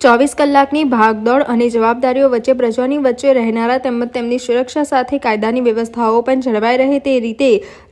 ચોવીસ કલાકની ભાગદોડ અને જવાબદારીઓ વચ્ચે પ્રજાની વચ્ચે રહેનારા તેમજ તેમની સુરક્ષા સાથે કાયદાની વ્યવસ્થાઓ પણ જળવાઈ રહે તે રીતે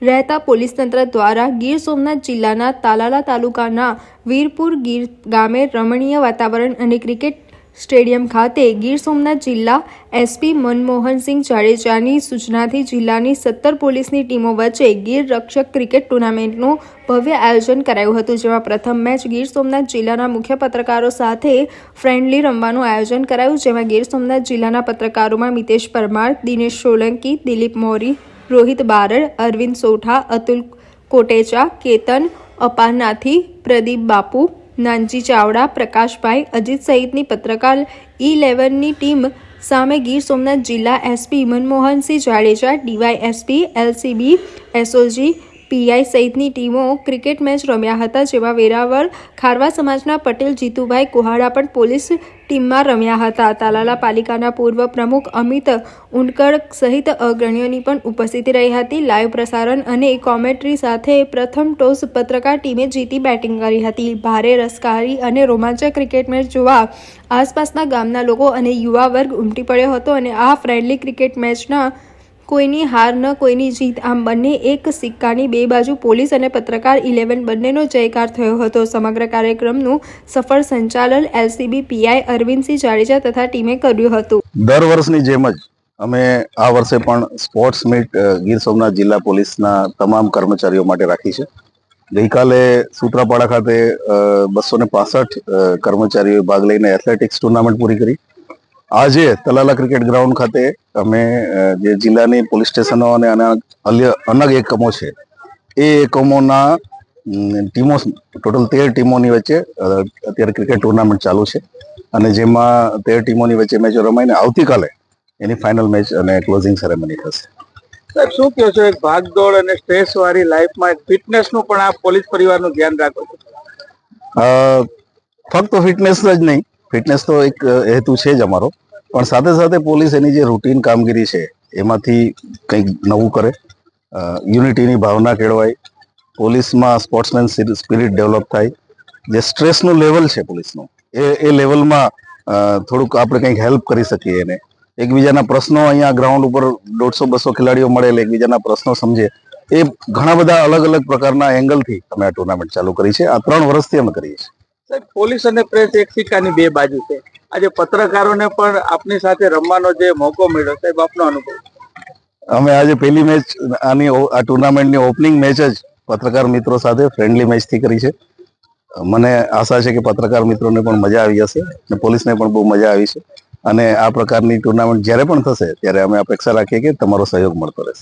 રહેતા પોલીસ તંત્ર દ્વારા ગીર સોમનાથ જિલ્લાના તાલાલા તાલુકાના વીરપુર ગીર ગામે રમણીય વાતાવરણ અને ક્રિકેટ સ્ટેડિયમ ખાતે ગીર સોમનાથ જિલ્લા એસપી મનમોહનસિંહ જાડેજાની સૂચનાથી જિલ્લાની 17 પોલીસની ટીમો વચ્ચે ગીર રક્ષક ક્રિકેટ ટુર્નામેન્ટનું ભવ્ય આયોજન કરાયું હતું, જેમાં પ્રથમ મેચ ગીર સોમનાથ જિલ્લાના મુખ્ય પત્રકારો સાથે ફ્રેન્ડલી રમવાનું આયોજન કરાયું, જેમાં ગીર સોમનાથ જિલ્લાના પત્રકારોમાં મિતેશ પરમાર, દિનેશ સોલંકી, દિલીપ મોરી, રોહિત બારડ, અરવિંદ સોઠા, અતુલ કોટેચા, કેતન અપારનાથી, પ્રદીપ બાપુ, નાનજી ચાવડા, પ્રકાશભાઈ, અજીત સહિતની પત્રકાર E11ની ટીમ સામે ગીર સોમનાથ જિલ્લા SP Manmohan Singh Jadeja, DYSP, LCB, SOG, PI સહિતની ટીમો ક્રિકેટ મેચ રમ્યા હતા, જેમાં વેરાવળ ખારવા સમાજના પટેલ જીતુભાઈ કુહાડા પણ પોલીસ ટીમમાં રમ્યા હતા. તાલાલા પાલિકાના પૂર્વ પ્રમુખ અમિત ઉનકડ સહિત અગ્રણીઓની પણ ઉપસ્થિતિ રહી હતી. લાઈવ પ્રસારણ અને કોમેન્ટ્રી સાથે પ્રથમ ટોસ પત્રકાર ટીમે જીતી બેટિંગ કરી હતી. ભારે રસકારી અને રોમાંચક ક્રિકેટ મેચ જોવા આસપાસના ગામના લોકો અને યુવા વર્ગ ઉમટી પડ્યો હતો અને આ ફ્રેન્ડલી ક્રિકેટ મેચના કોઈની હાર ન કોઈની જીત, આમ બંને એક સિક્કાની બે બાજુ પોલીસ અને પત્રકાર 11 બંનેનો જયકાર થયો હતો. સમગ્ર કાર્યક્રમનું સફળ સંચાલન એલસીબી પીઆઈ અરવિંદસિંહ જાડેજા તથા ટીમે કર્યું હતું. દર વર્ષની જેમ જ અમે આ વર્ષે પણ સ્પોર્ટ્સ મીટ ગીર સોમનાથ જિલ્લા પોલીસના તમામ કર્મચારીઓ માટે રાખી છે. ગઈકાલે સૂત્રાપાડા ખાતે 265 કર્મચારીઓએ ભાગ લઈને એથ્લેટિક્સ ટુર્નામેન્ટ પૂરી કરી. આજે તલાલા ક્રિકેટ ગ્રાઉન્ડ ખાતે અમે જે જિલ્લાની પોલીસ સ્ટેશનો અને અલગ એકમો છે એ એકમોના ટીમો ટોટલ 13 ટીમોની વચ્ચે અત્યારે ક્રિકેટ ટુર્નામેન્ટ ચાલુ છે અને જેમાં 13 ટીમોની વચ્ચે મેચો રમાઈને આવતીકાલે એની ફાઇનલ મેચ અને ક્લોઝિંગ સેરેમની થશે. સાહેબ, શું કહો છો, એક ભાગદોડ અને સ્ટ્રેસ વાળી લાઈફમાં ફિટનેસનું પણ આ પોલીસ પરિવારનું ધ્યાન રાખો છો? ફક્ત ફિટનેસ જ નહીં, ફિટનેસ તો એક હેતુ છે જ અમારો, પણ સાથે સાથે પોલીસ એની જે રૂટીન કામગીરી છે એમાંથી કંઈક નવું કરે, યુનિટીની ભાવના કેળવાય, પોલીસમાં સ્પોર્ટ્સમેન સ્પિરિટ ડેવલપ થાય, જે સ્ટ્રેસનું લેવલ છે પોલીસનું એ લેવલમાં થોડુંક આપણે કંઈક હેલ્પ કરી શકીએ એને. એકબીજાના પ્રશ્નો અહીંયા ગ્રાઉન્ડ ઉપર 150-200 ખેલાડીઓ મળે એટલે એકબીજાના પ્રશ્નો સમજે, એ ઘણા બધા અલગ અલગ પ્રકારના એંગલથી અમે આ ટુર્નામેન્ટ ચાલુ કરી છે. આ 3 વર્ષથી અમે કરીએ છીએ. સાહેબ, પોલીસ અને પ્રેસ એક સિક્કાની બે બાજુ છે. આજે પત્રકારોને પણ આપની સાથે રમવાનો જે મોકો મળ્યો, સાહેબ આપનો અનુભવ? અમે આજે પહેલી મેચ આ ટુર્નામેન્ટની ઓપનિંગ મેચ જ પત્રકાર મિત્રો સાથે ફ્રેન્ડલી મેચથી કરી છે. મને આશા છે કે પત્રકાર મિત્રોને પણ મજા આવી હશે અને પોલીસને પણ બહુ મજા આવી છે અને આ પ્રકારની ટુર્નામેન્ટ જ્યારે પણ થશે ત્યારે અમે અપેક્ષા રાખીએ કે તમારો સહયોગ મળતો રહેશે.